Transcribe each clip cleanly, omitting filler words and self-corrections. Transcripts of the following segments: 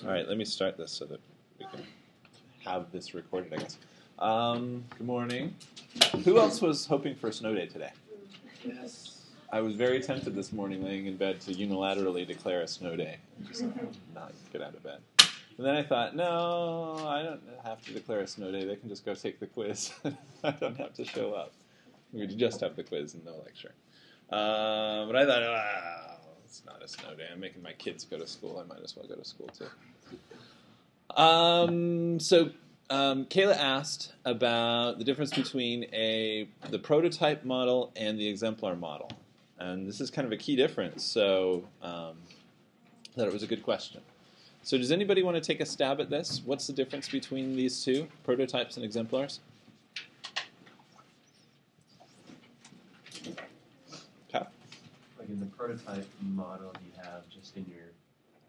All right, let me start this so that we can have this recorded, I guess. Good morning. Who else was hoping for a snow day today? Yes. I was very tempted this morning laying in bed to unilaterally declare a snow day and just not get out of bed. And then I thought, no, I don't have to declare a snow day. They can just go take the quiz. I don't have to show up. We could just have the quiz and no lecture. But I thought, it's not a snow day. I'm making my kids go to school. I might as well go to school too. Kayla asked about the difference between the prototype model and the exemplar model. And this is kind of a key difference, so I thought it was a good question. So does anybody want to take a stab at this? What's the difference between these two, prototypes and exemplars? Okay. Like in the prototype model, you have just in your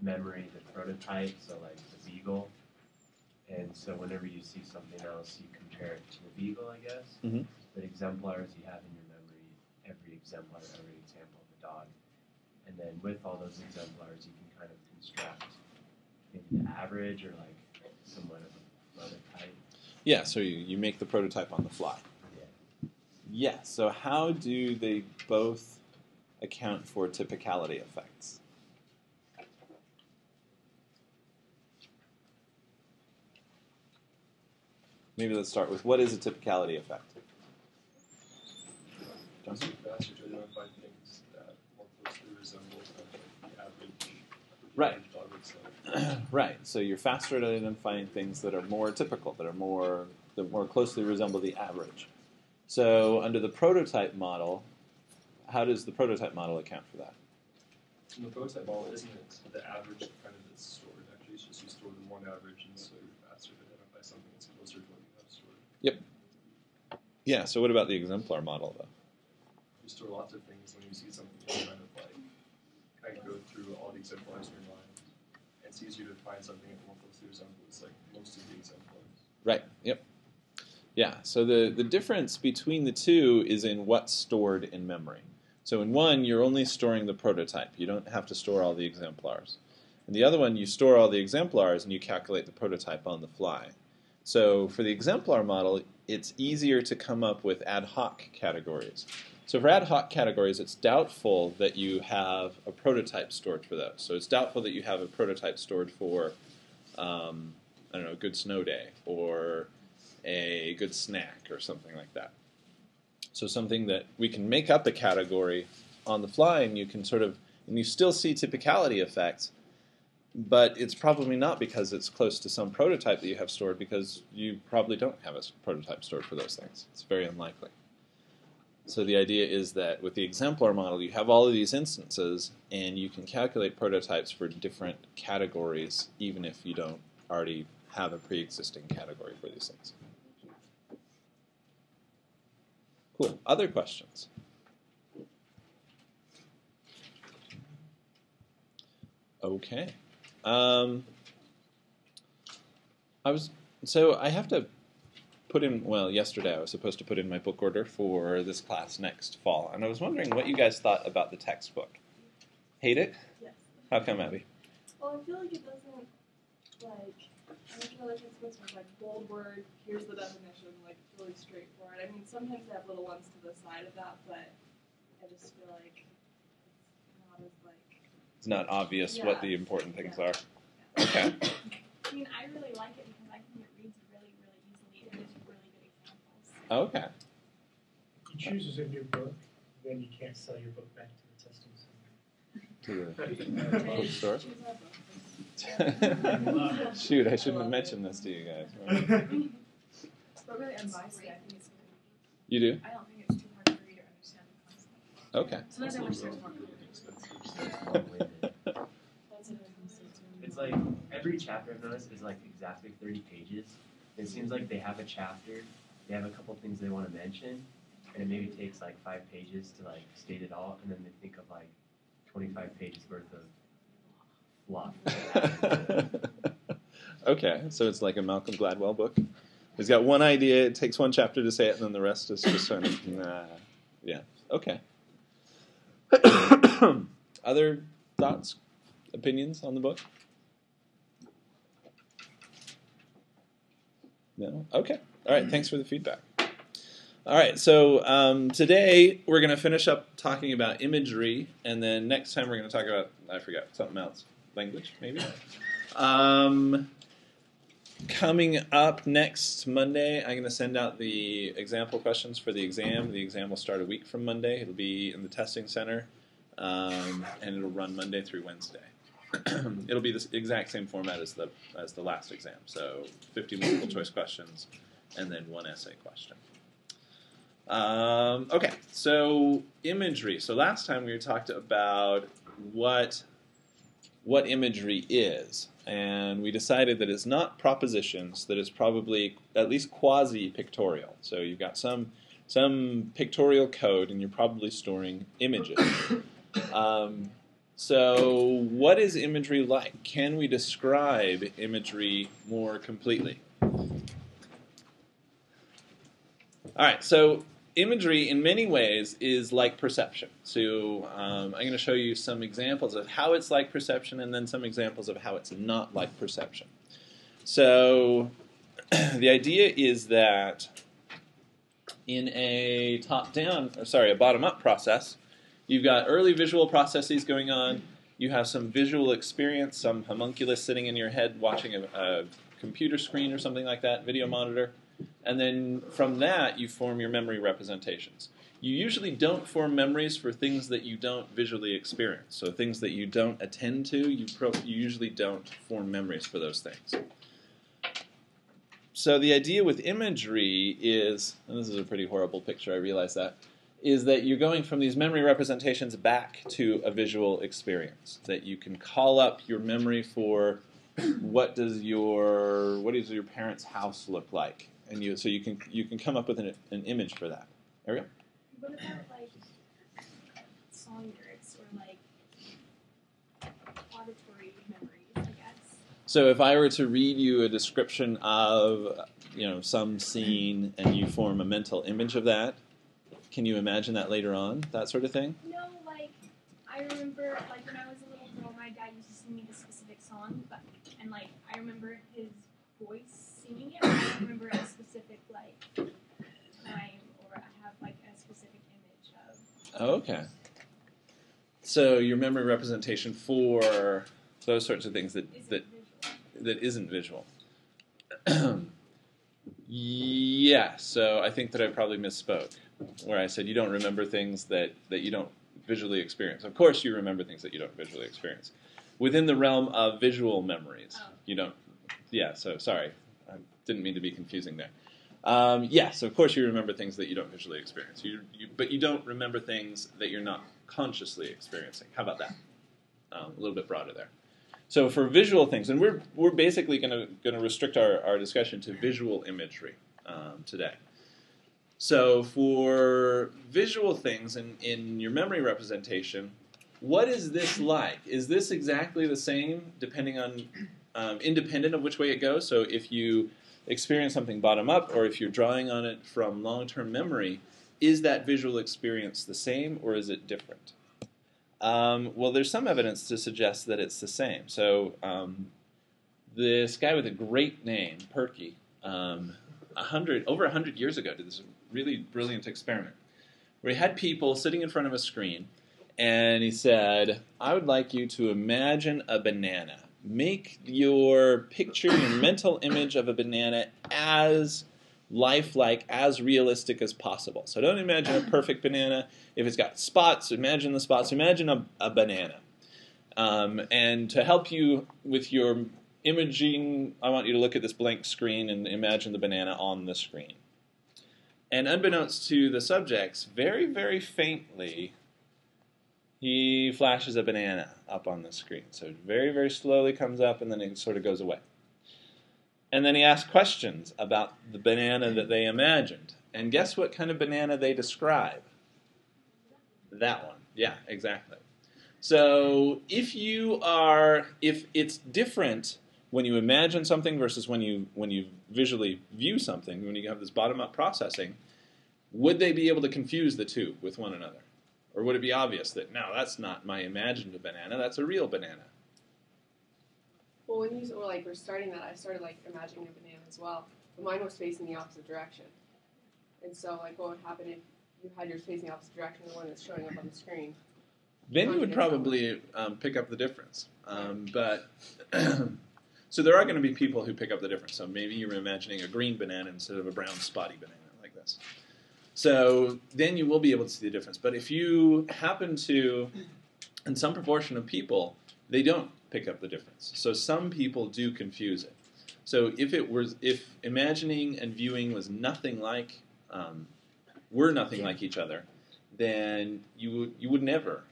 memory the prototype, so like the beagle. And so whenever you see something else, you compare it to the beagle, I guess. Mm-hmm. But exemplars, you have in your memory every exemplar, every example of a dog. And then with all those exemplars, you can kind of construct maybe the average or like somewhat of a prototype. Yeah, so you make the prototype on the fly. Yeah. Yeah, so how do they both account for typicality effects? Maybe let's start with, what is a typicality effect? Johnson? Faster to identify things that more closely resemble the average Right. dog would say. Right. So you're faster at identifying things that are more typical, that more closely resemble the average. So under the prototype model, how does the prototype model account for that? In the prototype model, isn't it the average kind of is stored? Actually, it's just you store the one average, and so you're faster to identify something that's closer to what you have stored. Yep. Yeah. So what about the exemplar model, though? You store lots of things when you see something. You kind of go through all the exemplars in your mind. And it's easier to find something that more closely resembles like most of the exemplars. Right. Yep. Yeah. So the difference between the two is in what's stored in memory. So in one, you're only storing the prototype. You don't have to store all the exemplars. In the other one, you store all the exemplars and you calculate the prototype on the fly. So for the exemplar model, it's easier to come up with ad hoc categories. So for ad hoc categories, it's doubtful that you have a prototype stored for those. So it's doubtful that you have a prototype stored for, a good snow day or a good snack or something like that. So something that we can make up a category on the fly, and you can and you still see typicality effects, but it's probably not because it's close to some prototype that you have stored, because you probably don't have a prototype stored for those things. It's very unlikely. So the idea is that with the exemplar model, you have all of these instances, and you can calculate prototypes for different categories, even if you don't already have a pre-existing category for these things. Cool. Other questions? Okay. I have to put in, yesterday I was supposed to put in my book order for this class next fall, and I was wondering what you guys thought about the textbook. Hate it? Yes. How come, Abby? Well, I feel like it doesn't, I don't feel like it's with bold word, here's the definition, really straightforward. I mean, sometimes they have little ones to the side of that, but I just feel like it's not as, It's not obvious what the important things are. Yeah. Okay. I mean, I really like it because I think it reads really, really easily and gives you really good examples. Okay. He chooses a new book, then you can't sell your book back to the testing center. To the bookstore. Shoot, I shouldn't have mentioned this to you guys. But really, unbiased, I think it's good. You do? I don't think it's too hard to read or understand the concept. Okay. Sometimes I wish there was more. It's like every chapter I've noticed is like exactly 30 pages. It seems like they have a chapter, they have a couple things they want to mention, and it maybe takes like 5 pages to like state it all, and then they think of like 25 pages worth of fluff. Okay, so it's like a Malcolm Gladwell book. He's got one idea, it takes one chapter to say it, and then the rest is just sort of, yeah, okay. Other thoughts, opinions on the book? No? Okay. All right, thanks for the feedback. All right, so today we're going to finish up talking about imagery, and then next time we're going to talk about, I forgot, something else. Language, maybe? Coming up next Monday, I'm going to send out the example questions for the exam. The exam will start a week from Monday. It'll be in the testing center, and it'll run Monday through Wednesday. It'll be the exact same format as the last exam, so 50 multiple choice questions and then 1 essay question. Okay, so imagery. So last time we talked about what imagery is, and we decided that it's not propositions, that it's probably at least quasi-pictorial. So you've got some pictorial code, and you're probably storing images. So what is imagery like? Can we describe imagery more completely? All right, so imagery in many ways is like perception. So I'm going to show you some examples of how it's like perception and then some examples of how it's not like perception. So the idea is that in a bottom-up process, you've got early visual processes going on. You have some visual experience, some homunculus sitting in your head watching a computer screen or something like that, video monitor. And then from that, you form your memory representations. You usually don't form memories for things that you don't visually experience. So things that you don't attend to, you usually don't form memories for those things. So the idea with imagery is, and this is a pretty horrible picture, I realize that, is that you're going from these memory representations back to a visual experience. That you can call up your memory for what does your parents' house look like, and you can come up with an image for that. There we go. What about like song lyrics or like auditory memories, I guess? So if I were to read you a description of some scene and you form a mental image of that, can you imagine that later on? That sort of thing? No, like I remember like when I was a little girl, my dad used to sing me this specific song, and like I remember his voice singing it. I don't remember a specific like time, or I have like a specific image of. Oh, okay. So your memory representation for those sorts of things that isn't visual. Yeah, so I think that I probably misspoke, where I said you don't remember things that you don't visually experience. Of course you remember things that you don't visually experience. Within the realm of visual memories, you don't. Yeah, so sorry. I didn't mean to be confusing there. Yes, of course you remember things that you don't visually experience. But you don't remember things that you're not consciously experiencing. How about that? A little bit broader there. So for visual things, and we're basically going to restrict our discussion to visual imagery today. So for visual things in your memory representation, what is this like? Is this exactly the same depending on independent of which way it goes? So if you experience something bottom up, or if you're drawing on it from long-term memory, is that visual experience the same or is it different? Well, there's some evidence to suggest that it's the same. So this guy with a great name, Perky, over 100 years ago, did this really brilliant experiment where he had people sitting in front of a screen, and he said, I would like you to imagine a banana. Make your picture, your mental image of a banana as lifelike, as realistic as possible. So don't imagine a perfect banana. If it's got spots, imagine the spots. Imagine a banana. And to help you with your imaging, I want you to look at this blank screen and imagine the banana on the screen. And unbeknownst to the subjects, very, very faintly, he flashes a banana up on the screen. So it very, very slowly comes up, and then it sort of goes away. And then he asks questions about the banana that they imagined. And guess what kind of banana they describe? That one. Yeah, exactly. So if it's different when you imagine something versus when you visually view something, when you have this bottom-up processing, would they be able to confuse the two with one another? Or would it be obvious that, no, that's not my imagined banana, that's a real banana? Well, when you were starting that, I started imagining a banana as well. but mine was facing the opposite direction. And so, like, what would happen if you had yours facing the opposite direction than the one that's showing up on the screen? Then you would probably pick up the difference. But so there are going to be people who pick up the difference. So maybe you're imagining a green banana instead of a brown spotty banana like this. So then you will be able to see the difference. But if you happen to, in some proportion of people, they don't pick up the difference. So some people do confuse it. So if imagining and viewing was nothing like, were nothing like each other, then you would never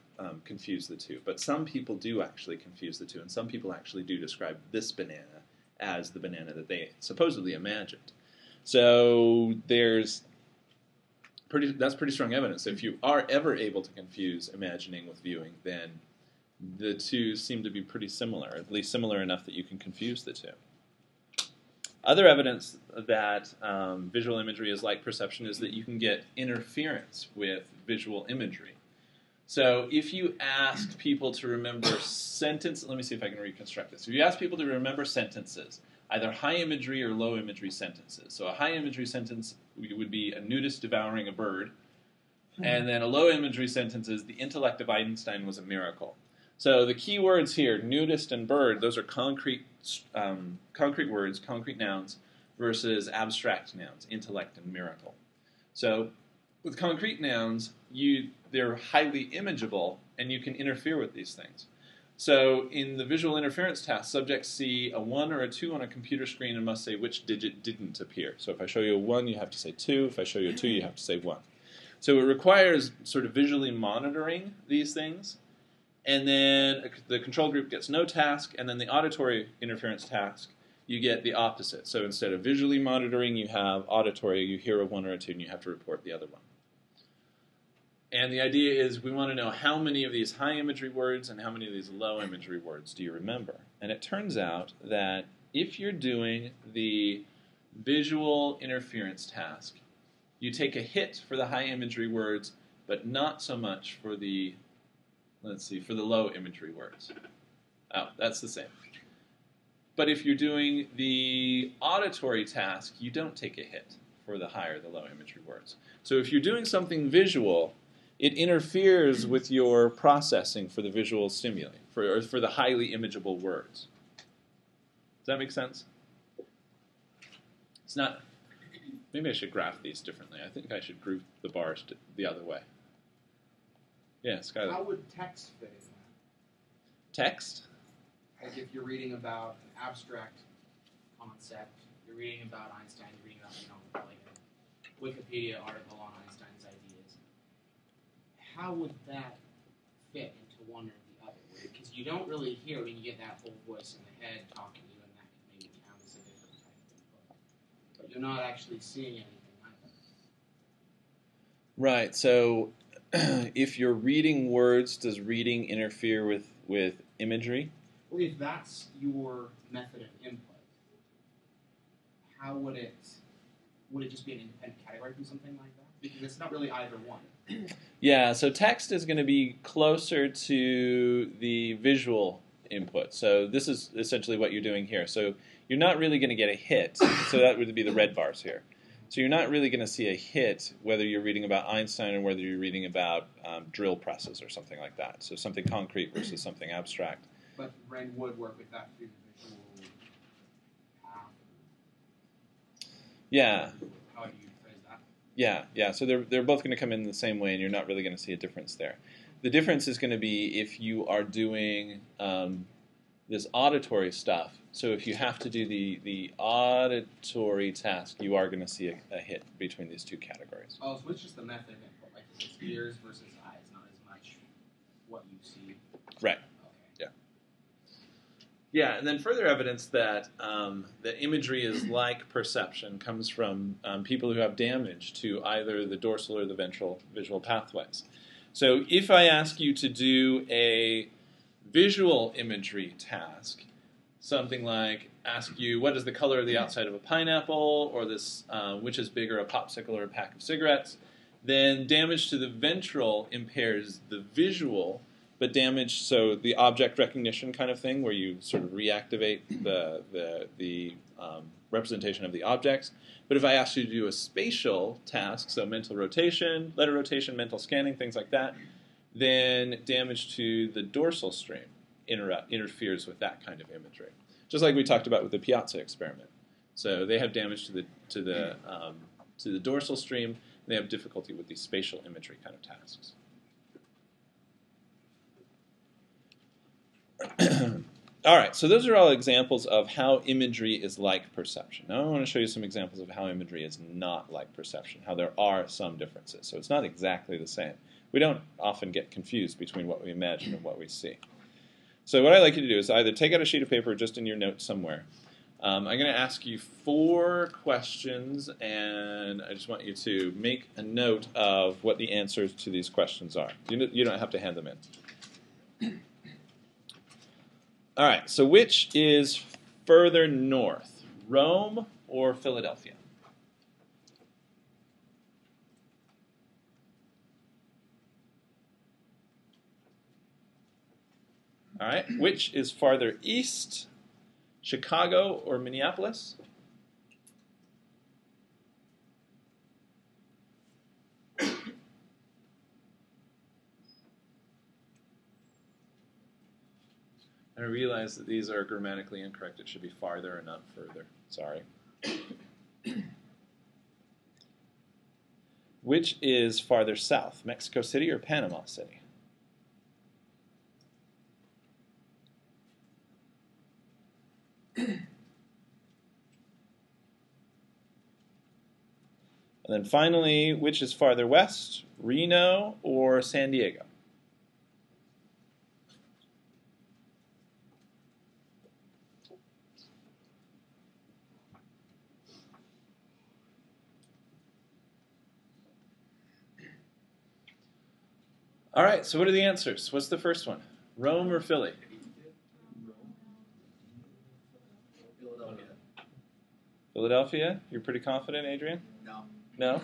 confuse the two. But some people do actually confuse the two, and some people actually do describe this banana as the banana that they supposedly imagined. So that's pretty strong evidence. If you are ever able to confuse imagining with viewing, then the two seem to be pretty similar, at least similar enough that you can confuse the two. Other evidence that visual imagery is like perception is that you can get interference with visual imagery. So if you ask people to remember sentences, let me see if I can reconstruct this. If you ask people to remember sentences, either high imagery or low imagery sentences. So a high imagery sentence would be a nudist devouring a bird, and then a low imagery sentence is the intellect of Einstein was a miracle. So the key words here, nudist and bird, those are concrete words, concrete nouns, versus abstract nouns, intellect and miracle. So with concrete nouns, they're highly imageable, and you can interfere with these things. So in the visual interference task, subjects see a 1 or a 2 on a computer screen and must say which digit didn't appear. So if I show you a 1, you have to say 2. If I show you a 2, you have to say 1. So it requires sort of visually monitoring these things. And then the control group gets no task, and then the auditory interference task, you get the opposite. So instead of visually monitoring, you have auditory, you hear a 1 or a 2, and you have to report the other one. And the idea is we want to know how many of these high imagery words and how many of these low imagery words do you remember. And it turns out that if you're doing the visual interference task, you take a hit for the high imagery words, but not so much for the, for the low imagery words. Oh, that's the same. But if you're doing the auditory task, you don't take a hit for the high or the low imagery words. So if you're doing something visual, it interferes with your processing for the visual stimuli, for the highly imageable words. Does that make sense? It's not. Maybe I should graph these differently. I think I should group the bars the other way. Yeah, Skylar. How would text fit in that? Text? Like if you're reading about an abstract concept, you're reading about Einstein, you're reading about, like a Wikipedia article on Einstein's ideas. How would that fit into one or the other? Because you don't really hear when you get that whole voice in the head talking to you, and that can maybe count as a different type of input. But you're not actually seeing anything either. Right, so if you're reading words, does reading interfere with imagery? Well, if that's your method of input, how would it just be an independent category from something like that? Because it's not really either one. Yeah, so text is going to be closer to the visual input. So this is essentially what you're doing here. So you're not really going to get a hit. So that would be the red bars here. So you're not really going to see a hit whether you're reading about Einstein or whether you're reading about drill presses or something like that. So something concrete versus something abstract. But Ren would work with that through the visual path. Yeah. How do you phrase that? Yeah. So they're both going to come in the same way, and you're not really going to see a difference there. The difference is going to be if you are doing this auditory stuff. So if you have to do the auditory task, you are going to see a hit between these two categories. Oh, so it's just the method of input, like it's ears versus eyes, not as much what you see. Right. Yeah, and then further evidence that that imagery is like perception comes from people who have damage to either the dorsal or the ventral visual pathways. So if I ask you to do a visual imagery task, something like ask you what is the color of the outside of a pineapple, or this which is bigger, a popsicle or a pack of cigarettes, then damage to the ventral impairs the visual but damage, so the object recognition kind of thing, where you sort of reactivate the representation of the objects. But if I asked you to do a spatial task, so mental rotation, letter rotation, mental scanning, things like that, then damage to the dorsal stream interferes with that kind of imagery. Just like we talked about with the Piazza experiment. So they have damage to the dorsal stream, and they have difficulty with these spatial imagery kind of tasks. All right, so those are all examples of how imagery is like perception. Now I want to show you some examples of how imagery is not like perception, how there are some differences. So it's not exactly the same. We don't often get confused between what we imagine and what we see. So what I'd like you to do is either take out a sheet of paper just in your notes somewhere. I'm going to ask you 4 questions, and I just want you to make a note of what the answers to these questions are. You don't have to hand them in. All right, so which is further north, Rome or Philadelphia? All right, which is farther east, Chicago or Minneapolis? I realize that these are grammatically incorrect. It should be farther and not further. Sorry. Which is farther south, Mexico City or Panama City? And then finally, which is farther west, Reno or San Diego? All right, so what are the answers? What's the first one? Rome or Philly? Philadelphia. Philadelphia? You're pretty confident, Adrian? No. No?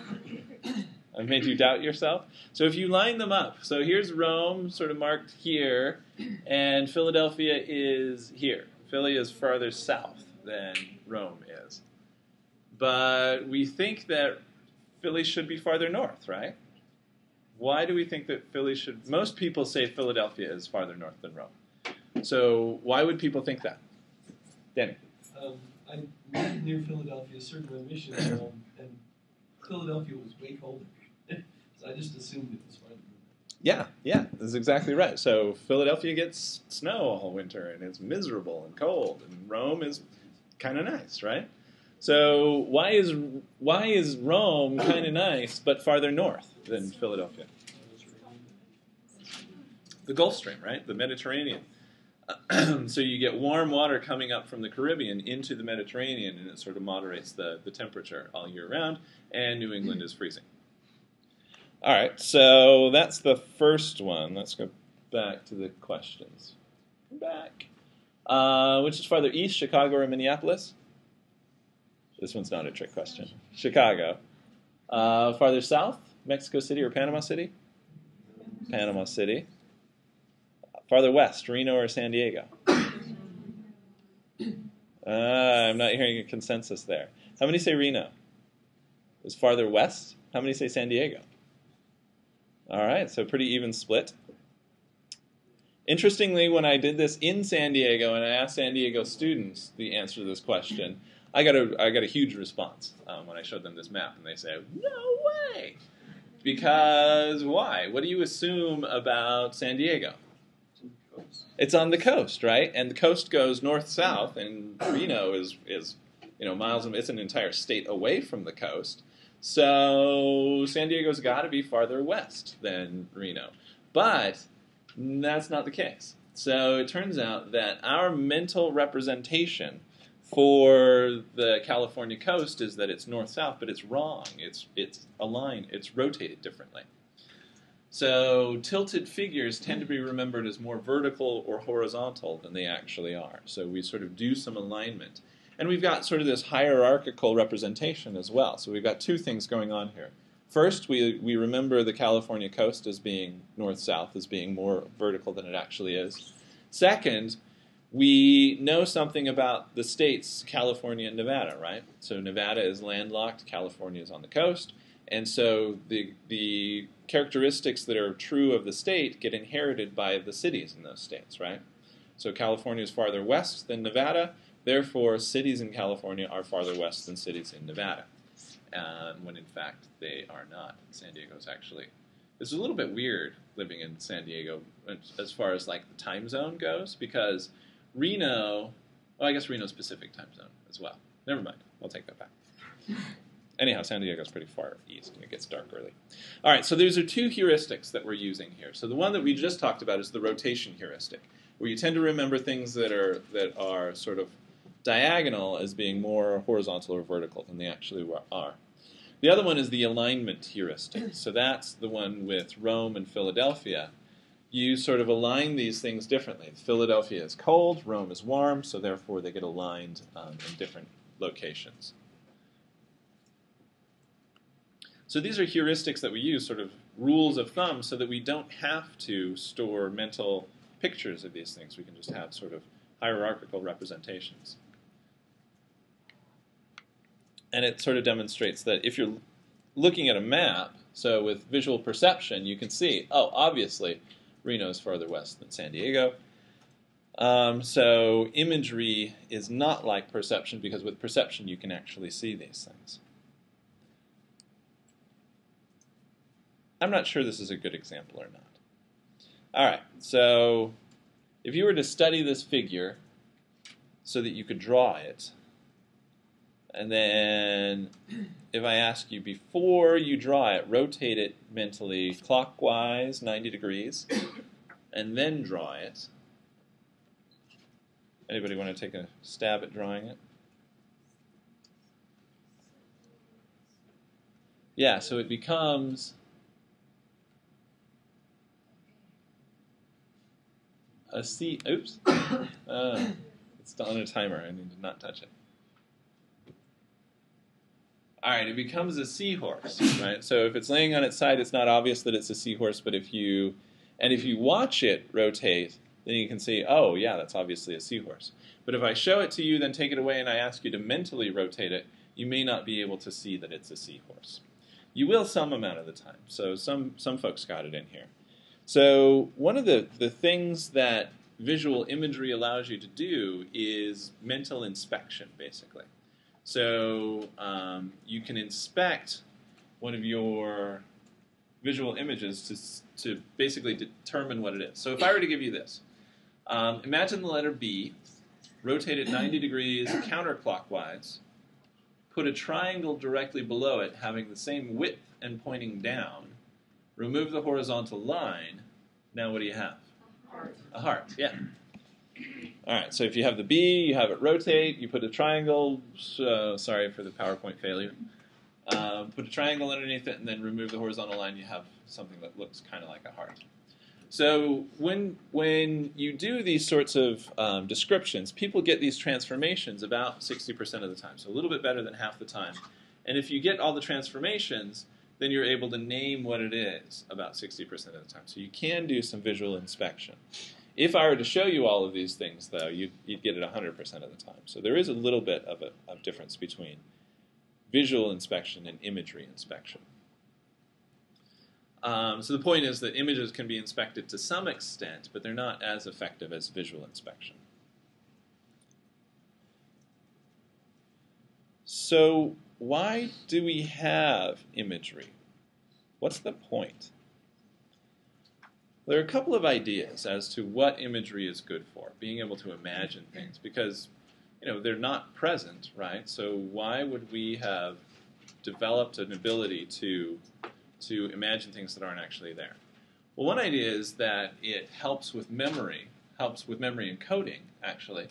I've made you doubt yourself? So if you line them up, so here's Rome, sort of marked here, and Philadelphia is here. Philly is farther south than Rome is. But we think that Philly should be farther north, right? Why do we think that Philly should... Most people say Philadelphia is farther north than Rome. So why would people think that? Danny? I lived near Philadelphia, served my mission, and Philadelphia was way colder. So I just assumed it was farther north. Yeah, that's exactly right. So Philadelphia gets snow all winter, and it's miserable and cold, and Rome is kind of nice, right? So why is Rome kind of nice but farther north than Philadelphia? The Gulf Stream, right? The Mediterranean. So you get warm water coming up from the Caribbean into the Mediterranean, and it sort of moderates the temperature all year round, and New England is freezing. All right, so that's the first one. Let's go back to the questions. Back. Which is farther east, Chicago or Minneapolis? This one's not a trick question. Chicago. Farther south, Mexico City or Panama City? Panama City. Farther west, Reno or San Diego? I'm not hearing a consensus there. How many say Reno? Is farther west? How many say San Diego? All right, so pretty even split. Interestingly, when I did this in San Diego and I asked San Diego students the answer to this question, I got a huge response when I showed them this map, and they said, "No way!" Because why? What do you assume about San Diego? It's on the coast, right? And the coast goes north-south, and Reno is miles. It's an entire state away from the coast. So San Diego's got to be farther west than Reno. But that's not the case. So it turns out that our mental representation for the California coast is that it's north-south, but it's wrong. It's aligned. It's rotated differently. So tilted figures tend to be remembered as more vertical or horizontal than they actually are. So we sort of do some alignment. And we've got sort of this hierarchical representation as well. So we've got two things going on here. First, we remember the California coast as being north-south, as being more vertical than it actually is. Second, we know something about the states, California and Nevada, right? So Nevada is landlocked, California is on the coast, and so the characteristics that are true of the state get inherited by the cities in those states, right? So California is farther west than Nevada, therefore cities in California are farther west than cities in Nevada. When in fact they are not. San Diego is actually, it's a little bit weird living in San Diego as far as like the time zone goes, because Reno, well, I guess Reno's Pacific time zone as well. Never mind, I'll take that back. Anyhow, San Diego's pretty far east and it gets dark early. All right, so these are two heuristics that we're using here. So the one that we just talked about is the rotation heuristic, where you tend to remember things that are sort of diagonal as being more horizontal or vertical than they actually are. The other one is the alignment heuristic. So that's the one with Rome and Philadelphia. You sort of align these things differently. Philadelphia is cold, Rome is warm, so therefore they get aligned in different locations. So these are heuristics that we use, sort of rules of thumb, so that we don't have to store mental pictures of these things. We can just have sort of hierarchical representations. And it sort of demonstrates that if you're looking at a map, so with visual perception, you can see, oh, obviously, Reno is farther west than San Diego. So imagery is not like perception, because with perception you can actually see these things. I'm not sure this is a good example or not. All right, so if you were to study this figure so that you could draw it, and then if I ask you before you draw it, rotate it mentally clockwise 90 degrees, and then draw it. Anybody want to take a stab at drawing it? Yeah, so it becomes a C. Oops. It's on a timer. I need to not touch it. All right, it becomes a seahorse, right? So if it's laying on its side, it's not obvious that it's a seahorse, but if you watch it rotate, then you can see, oh, yeah, that's obviously a seahorse. But if I show it to you, then take it away, and I ask you to mentally rotate it, you may not be able to see that it's a seahorse. You will some amount of the time, so some folks got it in here. So one of the things that visual imagery allows you to do is mental inspection, basically. So you can inspect one of your visual images to basically determine what it is. So if I were to give you this, imagine the letter B, rotate it 90 degrees counterclockwise, put a triangle directly below it having the same width and pointing down, remove the horizontal line, now what do you have? A heart, yeah. All right, so if you have the B, you have it rotate, you put a triangle, sorry for the PowerPoint failure, put a triangle underneath it, and then remove the horizontal line, you have something that looks kind of like a heart. So when you do these sorts of descriptions, people get these transformations about 60% of the time, so a little bit better than half the time. And if you get all the transformations, then you're able to name what it is about 60% of the time. So you can do some visual inspection. If I were to show you all of these things, though, you'd get it 100% of the time. So there is a little bit of a difference between visual inspection and imagery inspection. So the point is that images can be inspected to some extent, but they're not as effective as visual inspection. So why do we have imagery? What's the point? There are a couple of ideas as to what imagery is good for, being able to imagine things, because they're not present, right? So why would we have developed an ability to imagine things that aren't actually there? Well, one idea is that it helps with memory encoding, actually.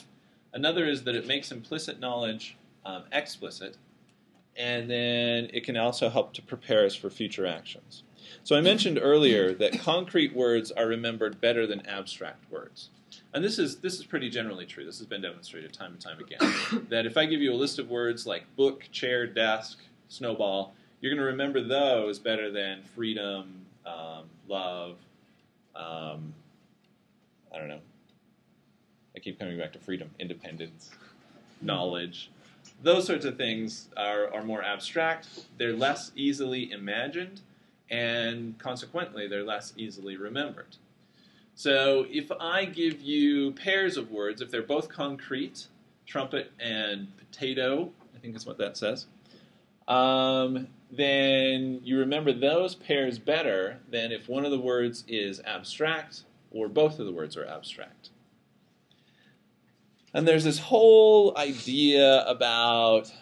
Another is that it makes implicit knowledge explicit, and then it can also help to prepare us for future actions. So I mentioned earlier that concrete words are remembered better than abstract words. And this is pretty generally true. This has been demonstrated time and time again. That if I give you a list of words like book, chair, desk, snowball, you're going to remember those better than freedom, love, I don't know. I keep coming back to freedom, independence, knowledge. Those sorts of things are more abstract. They're less easily imagined, and consequently, they're less easily remembered. So if I give you pairs of words, if they're both concrete, trumpet and potato, I think that's what that says, then you remember those pairs better than if one of the words is abstract or both of the words are abstract. And there's this whole idea about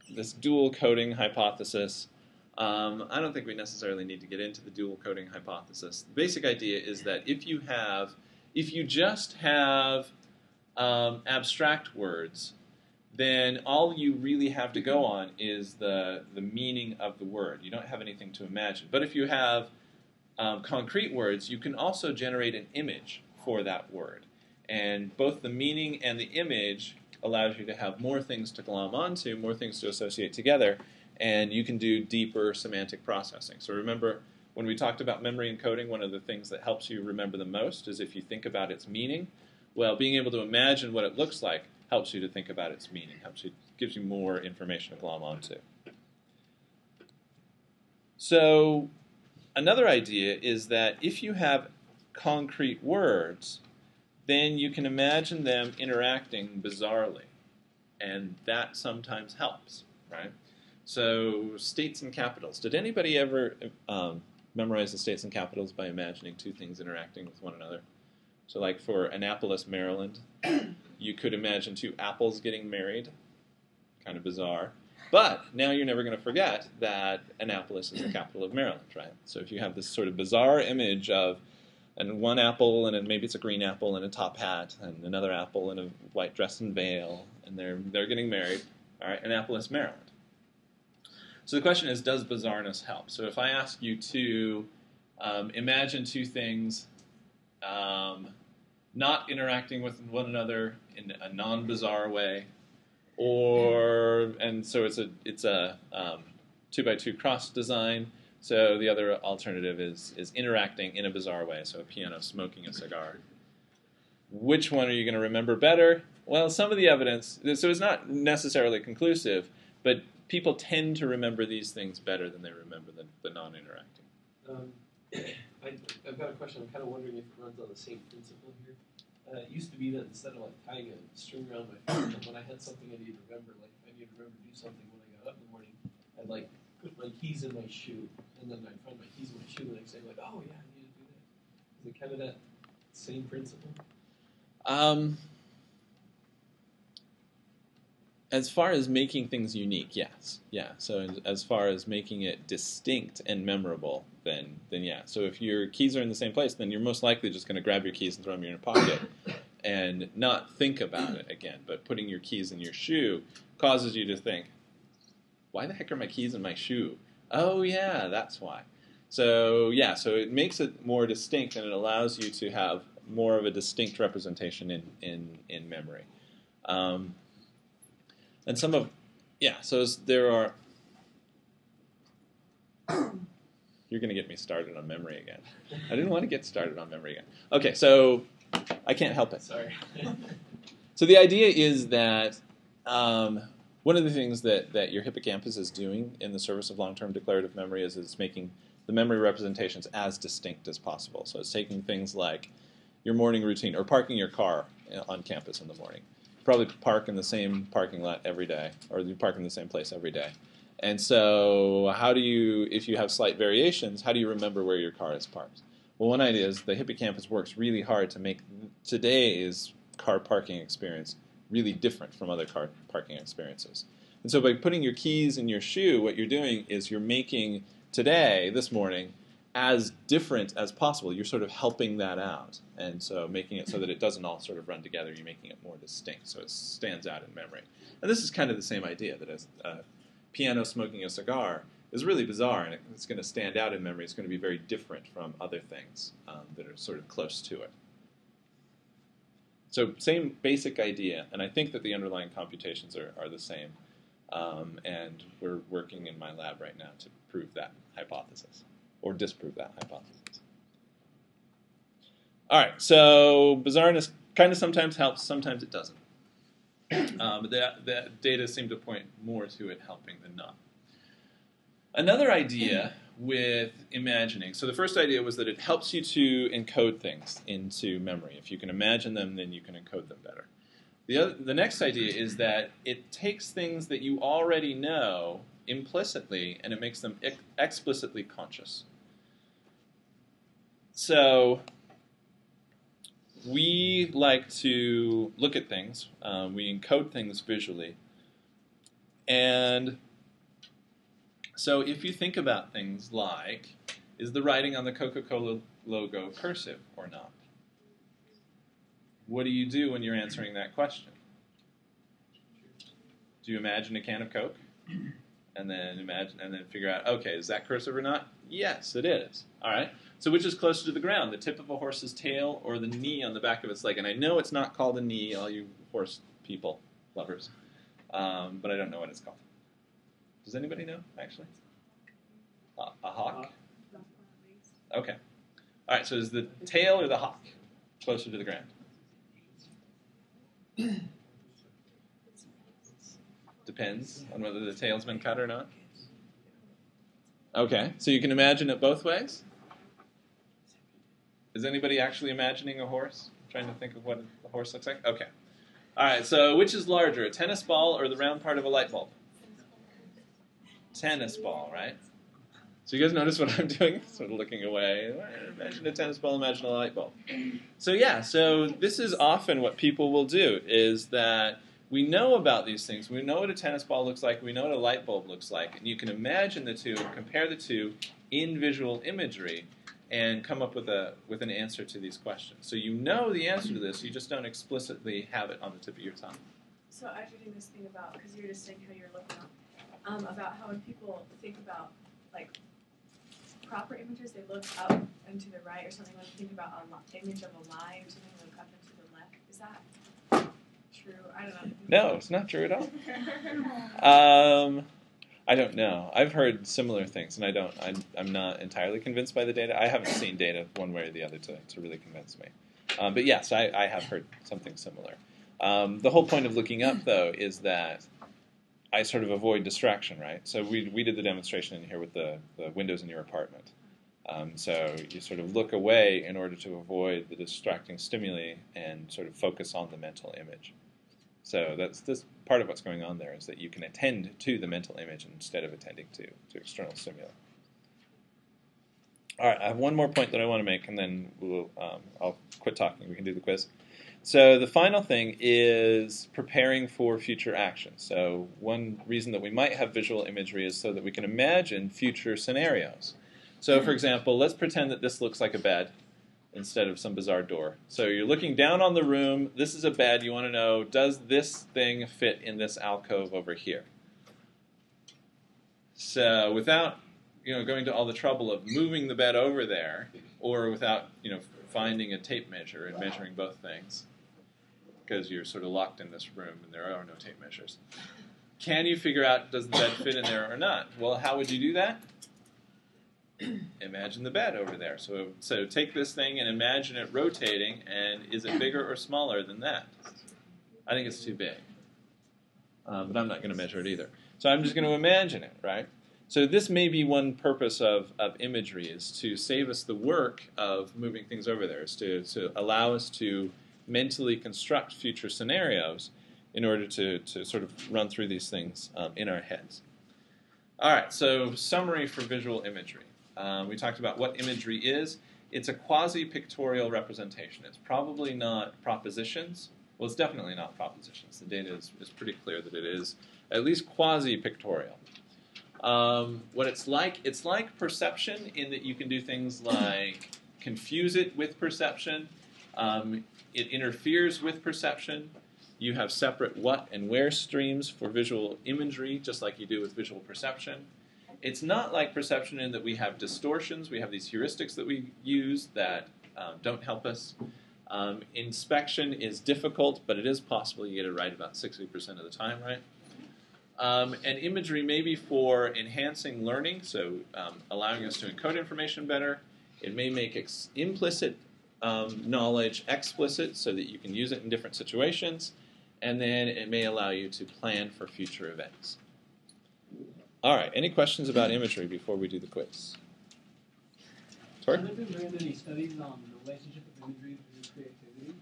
this dual coding hypothesis. I don't think we necessarily need to get into the dual coding hypothesis. The basic idea is that if you just have abstract words, then all you really have to go on is the meaning of the word. You don't have anything to imagine. But if you have concrete words, you can also generate an image for that word. And both the meaning and the image allows you to have more things to glom onto, more things to associate together, and you can do deeper semantic processing. So remember, when we talked about memory encoding, one of the things that helps you remember the most is if you think about its meaning. Well, being able to imagine what it looks like helps you to think about its meaning, gives you more information to glom onto. So another idea is that if you have concrete words, then you can imagine them interacting bizarrely, and that sometimes helps, right? So states and capitals. Did anybody ever memorize the states and capitals by imagining two things interacting with one another? So like for Annapolis, Maryland, you could imagine two apples getting married, kind of bizarre. But now you're never going to forget that Annapolis is the capital of Maryland, right? So if you have this sort of bizarre image of one apple, and maybe it's a green apple in a top hat, and another apple in a white dress and veil, and they're getting married. All right, Annapolis, Maryland. So the question is, does bizarreness help? So if I ask you to imagine two things not interacting with one another in a non-bizarre way, and so it's a 2x2 cross design. So the other alternative is interacting in a bizarre way, so a piano smoking a cigar. Which one are you going to remember better? Well, some of the evidence, so it's not necessarily conclusive, but people tend to remember these things better than they remember the non-interacting. I've got a question. I'm kind of wondering if it runs on the same principle here. It used to be that instead of like tying a string around my finger, when I had something I needed to remember, like if I needed to remember to do something when I got up in the morning, I'd like put my keys in my shoe, and then I'd find my keys in my shoe the next day, like, oh yeah, I need to do that. Is it kind of that same principle? As far as making things unique, yes. Yeah. So as far as making it distinct and memorable, then yeah. So if your keys are in the same place, then you're most likely just going to grab your keys and throw them in your pocket and not think about it again. But putting your keys in your shoe causes you to think, why the heck are my keys in my shoe? Oh yeah, that's why. So yeah, so it makes it more distinct, and it allows you to have more of a distinct representation in memory. And some of, so there are, you're going to get me started on memory again. I didn't want to get started on memory again. Okay, so I can't help it. Sorry. So the idea is that one of the things that your hippocampus is doing in the service of long-term declarative memory is it's making the memory representations as distinct as possible. So it's taking things like your morning routine, or parking your car on campus in the morning. You probably park in the same parking lot every day, or you park in the same place every day. And so how do you, if you have slight variations, how do you remember where your car is parked? Well, one idea is the hippocampus works really hard to make today's car parking experience really different from other car parking experiences. And so by putting your keys in your shoe, what you're doing is you're making today, this morning, as different as possible. You're sort of helping that out. And so making it so that it doesn't all sort of run together, you're making it more distinct so it stands out in memory. And this is kind of the same idea, that as piano smoking a cigar is really bizarre, and it's going to stand out in memory. It's going to be very different from other things that are sort of close to it. So same basic idea, and I think that the underlying computations are the same. And we're working in my lab right now to prove that hypothesis, or disprove that hypothesis. All right, so bizarreness kind of sometimes helps, sometimes it doesn't. But the data seem to point more to it helping than not. Another idea with imagining, so the first idea was that it helps you to encode things into memory. If you can imagine them, then you can encode them better. The next idea is that it takes things that you already know implicitly and it makes them explicitly conscious. So we like to look at things. We encode things visually. And so if you think about things like, is the writing on the Coca-Cola logo cursive or not? What do you do when you're answering that question? Do you imagine a can of Coke? And then figure out, okay, is that cursive or not? Yes, it is. All right. So which is closer to the ground, the tip of a horse's tail or the knee on the back of its leg? And I know it's not called a knee, all you horse people, lovers, but I don't know what it's called. Does anybody know, actually? A hawk? Okay. All right, so is the tail or the hawk closer to the ground? Depends on whether the tail's been cut or not. Okay, so you can imagine it both ways? Is anybody actually imagining a horse? Trying to think of what a horse looks like? Okay. All right, so which is larger, a tennis ball or the round part of a light bulb? Tennis ball, right? So you guys notice what I'm doing? Sort of looking away. Imagine a tennis ball, imagine a light bulb. So yeah, so this is often what people will do, is that we know about these things. We know what a tennis ball looks like. We know what a light bulb looks like. And you can imagine the two, compare the two in visual imagery, and come up with an answer to these questions. So you know the answer to this, you just don't explicitly have it on the tip of your tongue. So I was reading this thing about, because you were just saying how you're looking up, about how when people think about, like, proper images, they look up and to the right, or something. When you think about an image of a line or something, they look up and to the left. Is that true? I don't know. No, it's not true at all. I don't know. I've heard similar things, and I'm not entirely convinced by the data. I haven't seen data one way or the other to really convince me. But yes, I have heard something similar. The whole point of looking up, though, is that I sort of avoid distraction, right? So we did the demonstration in here with the windows in your apartment. So you sort of look away in order to avoid the distracting stimuli and sort of focus on the mental image. So that's part of what's going on there, is that you can attend to the mental image instead of attending to external stimuli. All right, I have one more point that I want to make, and then I'll quit talking. We can do the quiz. So the final thing is preparing for future action. So one reason that we might have visual imagery is so that we can imagine future scenarios. So for example, let's pretend that this looks like a bed instead of some bizarre door. So you're looking down on the room. This is a bed. You want to know, does this thing fit in this alcove over here? So without going to all the trouble of moving the bed over there, or without finding a tape measure and measuring both things, because you're sort of locked in this room and there are no tape measures, can you figure out, does the bed fit in there or not? Well, how would you do that? Imagine the bed over there. So take this thing and imagine it rotating, and is it bigger or smaller than that? I think it's too big. But I'm not going to measure it either. So I'm just going to imagine it, right? So this may be one purpose of imagery, is to save us the work of moving things over there, is to allow us to mentally construct future scenarios in order to sort of run through these things in our heads. All right, so summary for visual imagery. We talked about what imagery is. It's a quasi-pictorial representation. It's probably not propositions. Well, it's definitely not propositions. The data is pretty clear that it is at least quasi-pictorial. What it's like perception, in that you can do things like confuse it with perception. It interferes with perception. You have separate what and where streams for visual imagery, just like you do with visual perception. It's not like perception in that we have distortions. We have these heuristics that we use that don't help us. Inspection is difficult, but it is possible. You get it right about 60% of the time, right? And imagery may be for enhancing learning, so allowing us to encode information better. It may make implicit knowledge explicit so that you can use it in different situations. And then it may allow you to plan for future events. All right, any questions about imagery before we do the quiz? Tori? Have there been very many studies on the relationship of imagery to creativity?